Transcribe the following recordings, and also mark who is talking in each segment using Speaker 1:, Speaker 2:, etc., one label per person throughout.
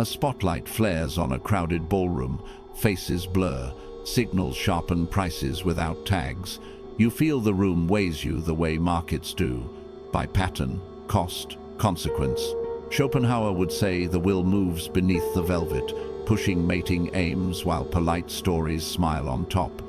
Speaker 1: A spotlight flares on a crowded ballroom, faces blur, signals sharpen prices without tags. You feel the room weighs you the way markets do, by pattern, cost, consequence. Schopenhauer would say the will moves beneath the velvet, pushing mating aims while polite stories smile on top.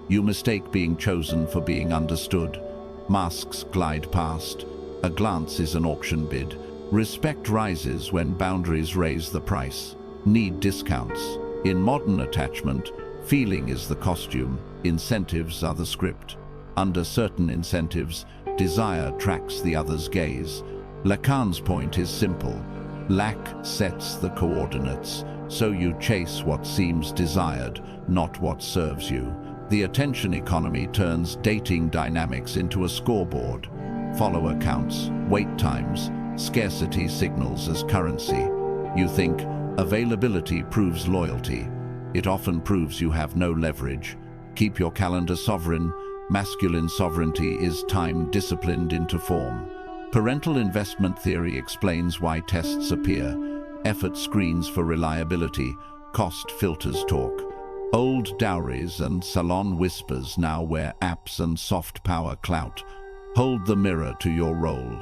Speaker 1: You mistake being chosen for being understood. Masks glide past. A glance is an auction bid. Respect rises when boundaries raise the price. Need discounts. In modern attachment, feeling is the costume, incentives are the script. Under certain incentives, desire tracks the other's gaze. Lacan's point is simple. Lack sets the coordinates, so you chase what seems desired, not what serves you. The attention economy turns dating dynamics into a scoreboard. Follower counts, wait times, scarcity signals as currency. You think availability proves loyalty. It often proves you have no leverage. Keep your calendar sovereign. Masculine sovereignty is time disciplined into form. Parental investment theory explains why tests appear. Effort screens for reliability, cost filters talk. Old dowries and salon whispers now wear apps and soft power clout. Hold the mirror to your role.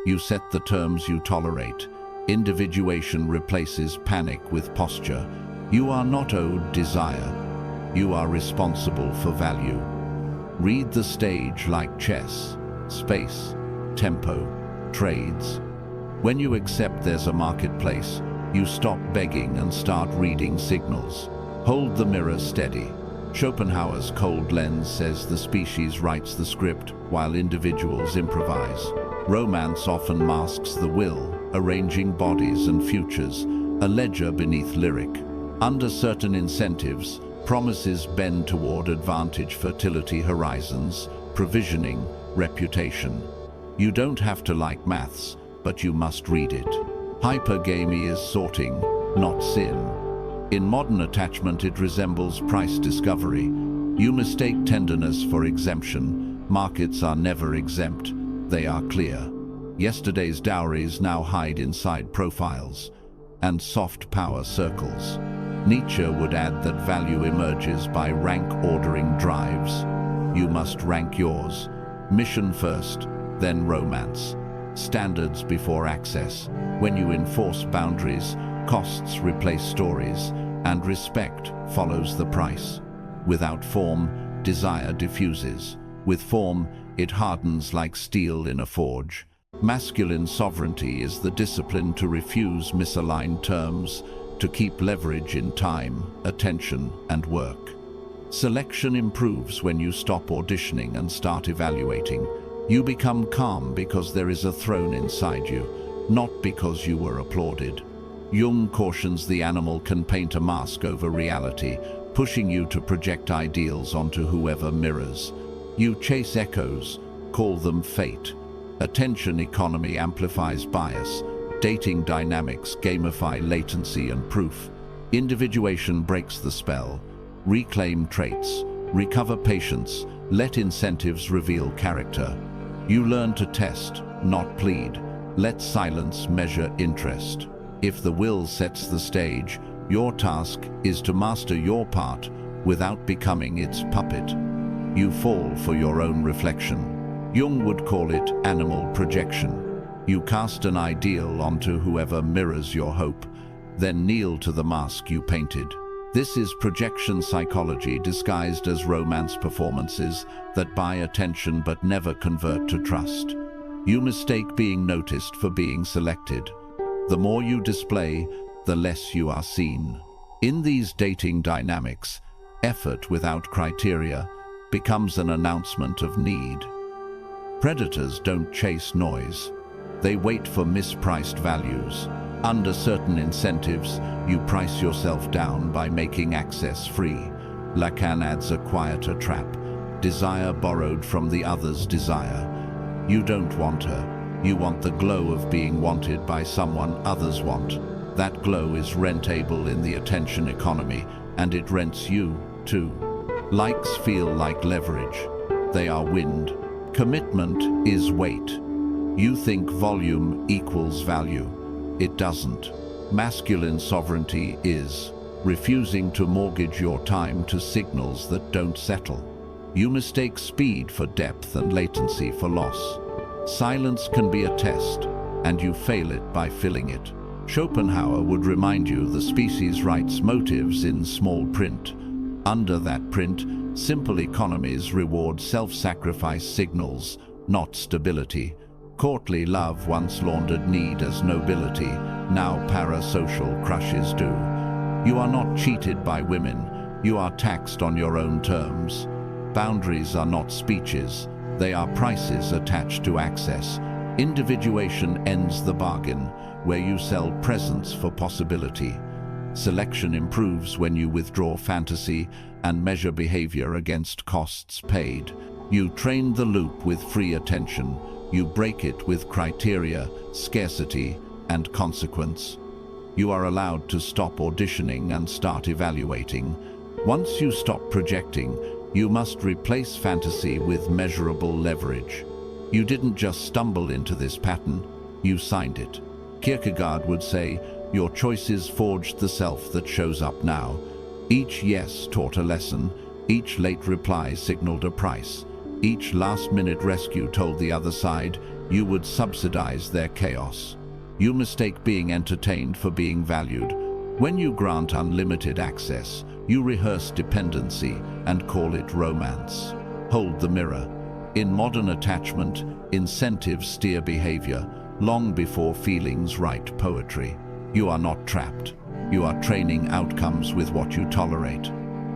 Speaker 1: You set the terms you tolerate. Individuation replaces panic with posture. You are not owed desire. You are responsible for value. Read the stage like chess. Space, tempo, trades. When you accept there's a marketplace, you stop begging and start reading signals. Hold the mirror steady. Schopenhauer's cold lens says the species writes the script while individuals improvise. Romance often masks the will, arranging bodies and futures, a ledger beneath lyric. Under certain incentives, promises bend toward advantage, fertility, horizons, provisioning, reputation. You don't have to like maths, but you must read it. Hypergamy is sorting, not sin. In modern attachment, it resembles price discovery. You mistake tenderness for exemption. Markets are never exempt. They are clear. Yesterday's dowries now hide inside profiles and soft power circles. Nietzsche would add that value emerges by rank ordering drives. You must rank yours. Mission first, then romance. Standards before access. When you enforce boundaries, costs replace stories, and respect follows the price. Without form, desire diffuses. With form, it hardens like steel in a forge. Masculine sovereignty is the discipline to refuse misaligned terms, to keep leverage in time, attention, and work. Selection improves when you stop auditioning and start evaluating. You become calm because there is a throne inside you, not because you were applauded. Jung cautions the animal can paint a mask over reality, pushing you to project ideals onto whoever mirrors. You chase echoes, call them fate. Attention economy amplifies bias. Dating dynamics gamify latency and proof. Individuation breaks the spell. Reclaim traits. Recover patience. Let incentives reveal character. You learn to test, not plead. Let silence measure interest. If the will sets the stage, your task is to master your part without becoming its puppet. You fall for your own reflection. Jung would call it animal projection. You cast an ideal onto whoever mirrors your hope, then kneel to the mask you painted. This is projection psychology disguised as romance performances that buy attention but never convert to trust. You mistake being noticed for being selected. The more you display, the less you are seen. In these dating dynamics, effort without criteria becomes an announcement of need. Predators don't chase noise. They wait for mispriced values. Under certain incentives, you price yourself down by making access free. Lacan adds a quieter trap. Desire borrowed from the other's desire. You don't want her. You want the glow of being wanted by someone others want. That glow is rentable in the attention economy, and it rents you, too. Likes feel like leverage. They are wind. Commitment is weight. You think volume equals value. It doesn't. Masculine sovereignty is refusing to mortgage your time to signals that don't settle. You mistake speed for depth and latency for loss. Silence can be a test, and you fail it by filling it. Schopenhauer would remind you the species writes motives in small print. Under that print, simple economies reward self-sacrifice signals, not stability. Courtly love once laundered need as nobility, now parasocial crushes do. You are not cheated by women, you are taxed on your own terms. Boundaries are not speeches, they are prices attached to access. Individuation ends the bargain, where you sell presence for possibility. Selection improves when you withdraw fantasy and measure behavior against costs paid. You train the loop with free attention. You break it with criteria, scarcity, and consequence. You are allowed to stop auditioning and start evaluating. Once you stop projecting, you must replace fantasy with measurable leverage. You didn't just stumble into this pattern, you signed it. Kierkegaard would say, your choices forged the self that shows up now. Each yes taught a lesson, each late reply signaled a price. Each last-minute rescue told the other side you would subsidize their chaos. You mistake being entertained for being valued. When you grant unlimited access, you rehearse dependency and call it romance. Hold the mirror. In modern attachment, incentives steer behavior long before feelings write poetry. You are not trapped. You are training outcomes with what you tolerate.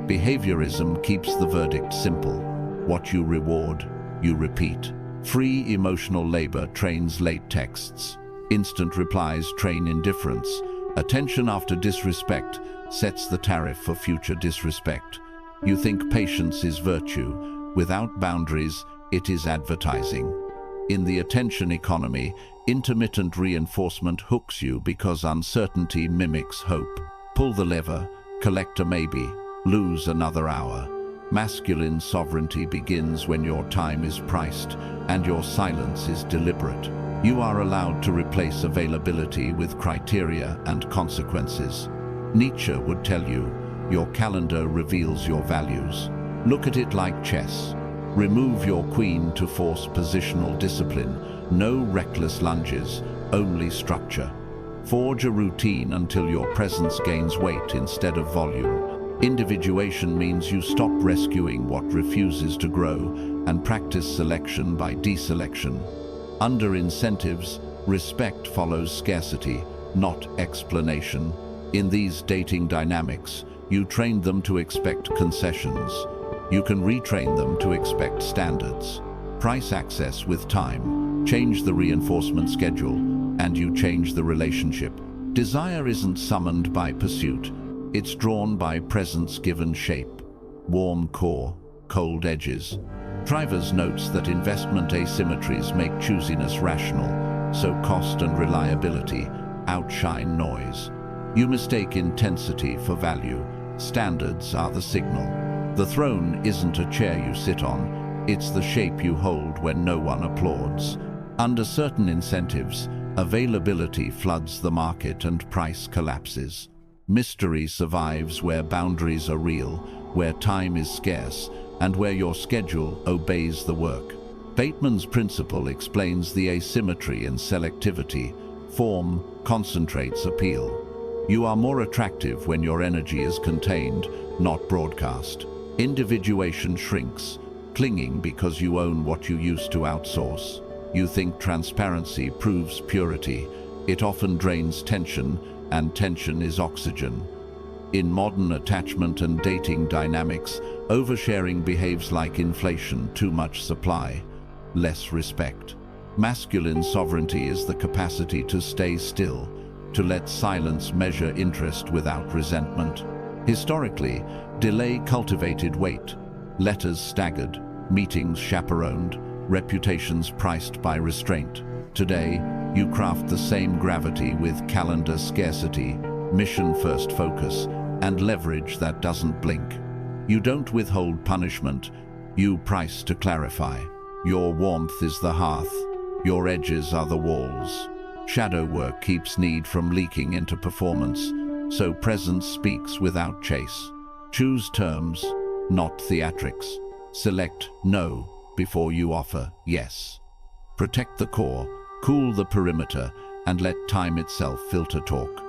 Speaker 1: Behaviorism keeps the verdict simple. What you reward, you repeat. Free emotional labor trains late texts. Instant replies train indifference. Attention after disrespect sets the tariff for future disrespect. You think patience is virtue. Without boundaries, it is advertising. In the attention economy, intermittent reinforcement hooks you because uncertainty mimics hope. Pull the lever, collect a maybe, lose another hour. Masculine sovereignty begins when your time is priced and your silence is deliberate. You are allowed to replace availability with criteria and consequences. Nietzsche would tell you, your calendar reveals your values. Look at it like chess. Remove your queen to force positional discipline. No reckless lunges, only structure. Forge a routine until your presence gains weight instead of volume. Individuation means you stop rescuing what refuses to grow and practice selection by deselection. Under incentives, respect follows scarcity, not explanation. In these dating dynamics, you train them to expect concessions. You can retrain them to expect standards. Price access with time, change the reinforcement schedule, and you change the relationship. Desire isn't summoned by pursuit. It's drawn by presence given shape. Warm core, cold edges. Trivers notes that investment asymmetries make choosiness rational, so cost and reliability outshine noise. You mistake intensity for value. Standards are the signal. The throne isn't a chair you sit on, it's the shape you hold when no one applauds. Under certain incentives, availability floods the market and price collapses. Mystery survives where boundaries are real, where time is scarce, and where your schedule obeys the work. Bateman's principle explains the asymmetry in selectivity. Form concentrates appeal. You are more attractive when your energy is contained, not broadcast. Individuation shrinks, clinging because you own what you used to outsource. You think transparency proves purity. It often drains tension, and tension is oxygen. In modern attachment and dating dynamics, oversharing behaves like inflation, too much supply, less respect. Masculine sovereignty is the capacity to stay still, to let silence measure interest without resentment. Historically, delay cultivated weight, letters staggered, meetings chaperoned, reputations priced by restraint. Today, you craft the same gravity with calendar scarcity, mission-first focus, and leverage that doesn't blink. You don't withhold punishment, you price to clarify. Your warmth is the hearth, your edges are the walls. Shadow work keeps need from leaking into performance, so presence speaks without chase. Choose terms, not theatrics. Select no before you offer yes. Protect the core, cool the perimeter, and let time itself filter talk.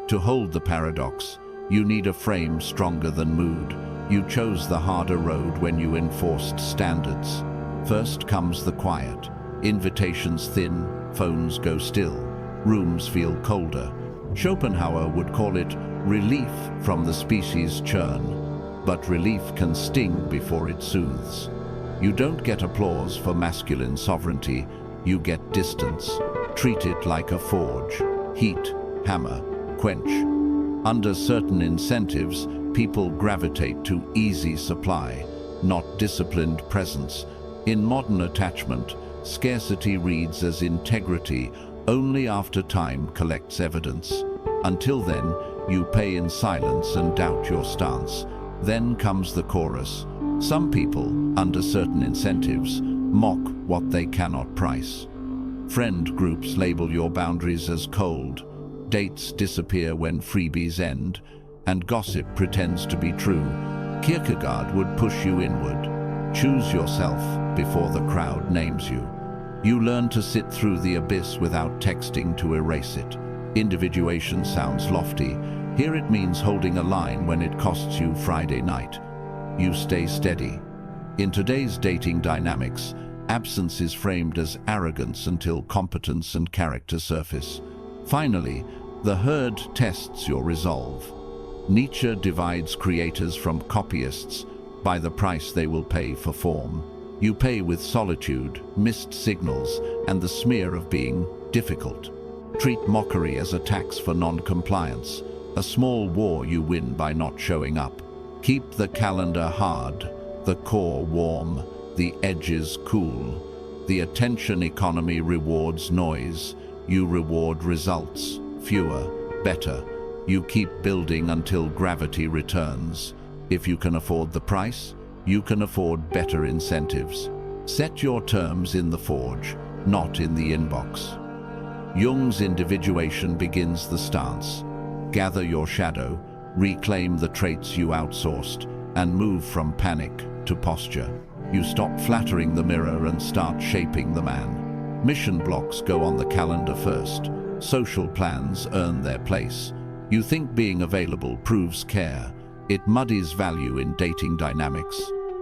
Speaker 1: To hold the paradox, you need a frame stronger than mood. You chose the harder road when you enforced standards. First comes the quiet. Invitations thin, phones go still, rooms feel colder. Schopenhauer would call it relief from the species churn, but relief can sting before it soothes. You don't get applause for masculine sovereignty, you get distance. Treat it like a forge. Heat, hammer, quench. Under certain incentives, people gravitate to easy supply, not disciplined presence. In modern attachment, scarcity reads as integrity only after time collects evidence. Until then, you pay in silence and doubt your stance. Then comes the chorus. Some people, under certain incentives, mock what they cannot price. Friend groups label your boundaries as cold. Dates disappear when freebies end, and gossip pretends to be true. Kierkegaard would push you inward. Choose yourself before the crowd names you. You learn to sit through the abyss without texting to erase it. Individuation sounds lofty. Here it means holding a line when it costs you Friday night. You stay steady. In today's dating dynamics, absence is framed as arrogance until competence and character surface. Finally, the herd tests your resolve. Nietzsche divides creators from copyists by the price they will pay for form. You pay with solitude, missed signals, and the smear of being difficult. Treat mockery as a tax for non-compliance, a small war you win by not showing up. Keep the calendar hard, the core warm, the edges cool. The attention economy rewards noise. You reward results, fewer, better. You keep building until gravity returns. If you can afford the price, you can afford better incentives. Set your terms in the forge, not in the inbox. Jung's individuation begins the stance. Gather your shadow, reclaim the traits you outsourced, and move from panic to posture. You stop flattering the mirror and start shaping the man. Mission blocks go on the calendar first. Social plans earn their place. You think being available proves care. It muddies value in dating dynamics.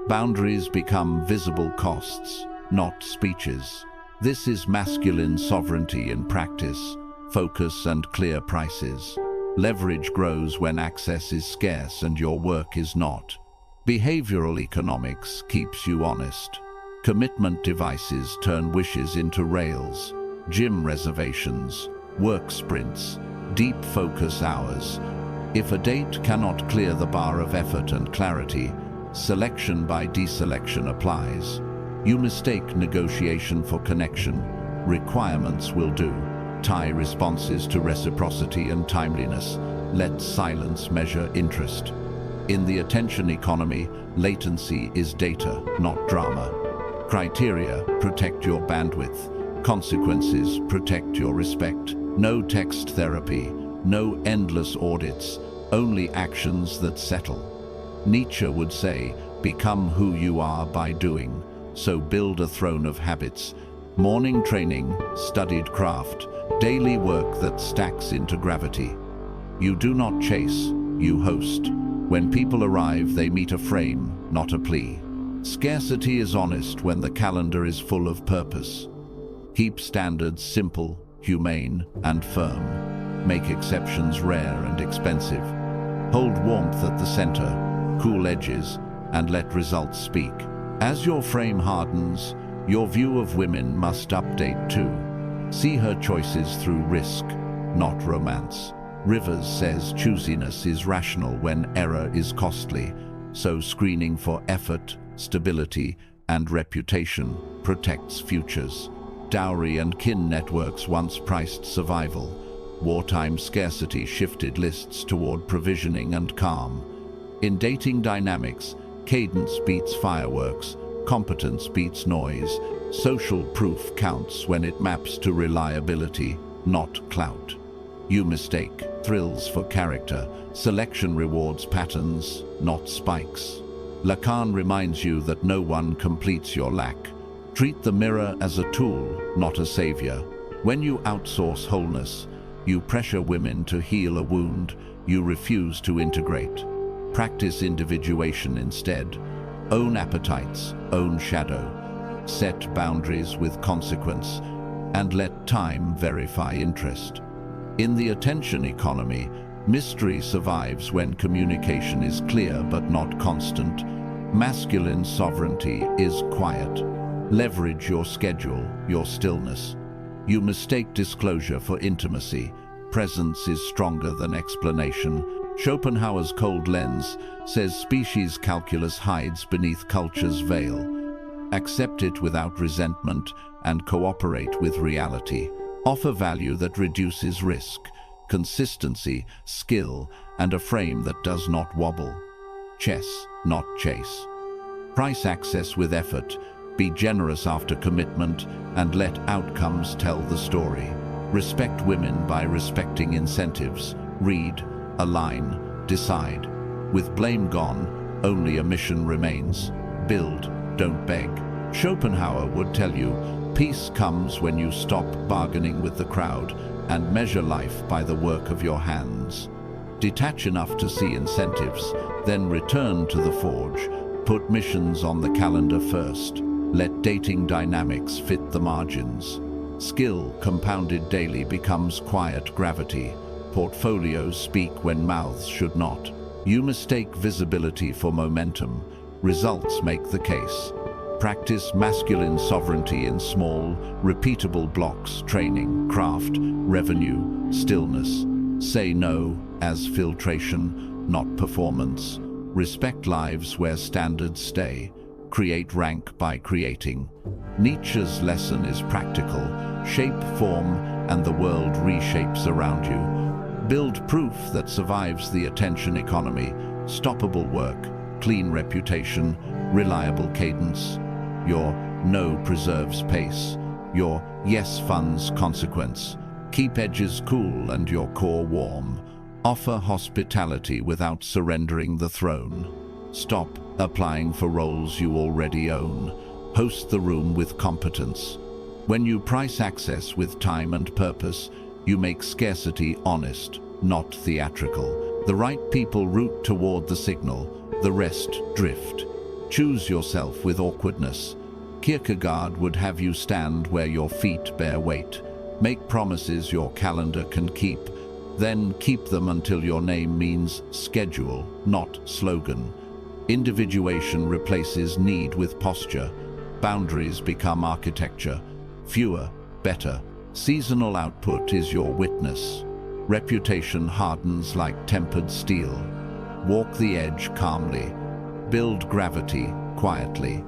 Speaker 1: Boundaries become visible costs, not speeches. This is masculine sovereignty in practice. Focus and clear prices. Leverage grows when access is scarce and your work is not. Behavioral economics keeps you honest. Commitment devices turn wishes into rails. Gym reservations, work sprints, deep focus hours. If a date cannot clear the bar of effort and clarity, selection by deselection applies. You mistake negotiation for connection. Requirements will do. Tie responses to reciprocity and timeliness. Let silence measure interest. In the attention economy, latency is data, not drama. Criteria protect your bandwidth. Consequences protect your respect. No text therapy, no endless audits, only actions that settle. Nietzsche would say, become who you are by doing, so build a throne of habits. Morning training, studied craft, daily work that stacks into gravity. You do not chase, you host. When people arrive, they meet a frame, not a plea. Scarcity is honest when the calendar is full of purpose. Keep standards simple, humane, and firm. Make exceptions rare and expensive. Hold warmth at the center, cool edges, and let results speak. As your frame hardens, your view of women must update too. See her choices through risk, not romance. Rivers says choosiness is rational when error is costly, so screening for effort, stability, and reputation protects futures. Dowry and kin networks once priced survival. Wartime scarcity shifted lists toward provisioning and calm. In dating dynamics, cadence beats fireworks, competence beats noise. Social proof counts when it maps to reliability. not clout. You mistake thrills for character. Selection rewards patterns, not spikes. Lacan reminds you that no one completes your lack. Treat the mirror as a tool, not a savior. When you outsource wholeness, you pressure women to heal a wound you refuse to integrate. Practice individuation instead. Own appetites, own shadow. Set boundaries with consequence, and let time verify interest. In the attention economy, mystery survives when communication is clear but not constant. Masculine sovereignty is quiet. Leverage your schedule, your stillness. You mistake disclosure for intimacy. Presence is stronger than explanation. Schopenhauer's cold lens says species calculus hides beneath culture's veil. Accept it without resentment and cooperate with reality. Offer value that reduces risk, consistency, skill, and a frame that does not wobble. Chess, not chase. Price access with effort. Be generous after commitment and let outcomes tell the story. Respect women by respecting incentives. Read, align, decide. With blame gone, only a mission remains. Build, don't beg. Schopenhauer would tell you, peace comes when you stop bargaining with the crowd and measure life by the work of your hands. Detach enough to see incentives, then return to the forge. Put missions on the calendar first. Let dating dynamics fit the margins. Skill compounded daily becomes quiet gravity. Portfolios speak when mouths should not. You mistake visibility for momentum. Results make the case. Practice masculine sovereignty in small, repeatable blocks. Training, craft, revenue, stillness. Say no as filtration, not performance. Respect lives where standards stay. Create rank by creating. Nietzsche's lesson is practical. Shape, form, and the world reshapes around you. Build proof that survives the attention economy. Stoppable work, clean reputation, reliable cadence. Your no preserves pace. Your yes funds consequence. Keep edges cool and your core warm. Offer hospitality without surrendering the throne. Stop applying for roles you already own. Host the room with competence. When you price access with time and purpose, you make scarcity honest, not theatrical. The right people route toward the signal, the rest drift. Choose yourself with awkwardness. Kierkegaard would have you stand where your feet bear weight. Make promises your calendar can keep, then keep them until your name means schedule, not slogan. Individuation replaces need with posture. Boundaries become architecture. Fewer, better. Seasonal output is your witness. Reputation hardens like tempered steel. Walk the edge calmly. Build gravity quietly.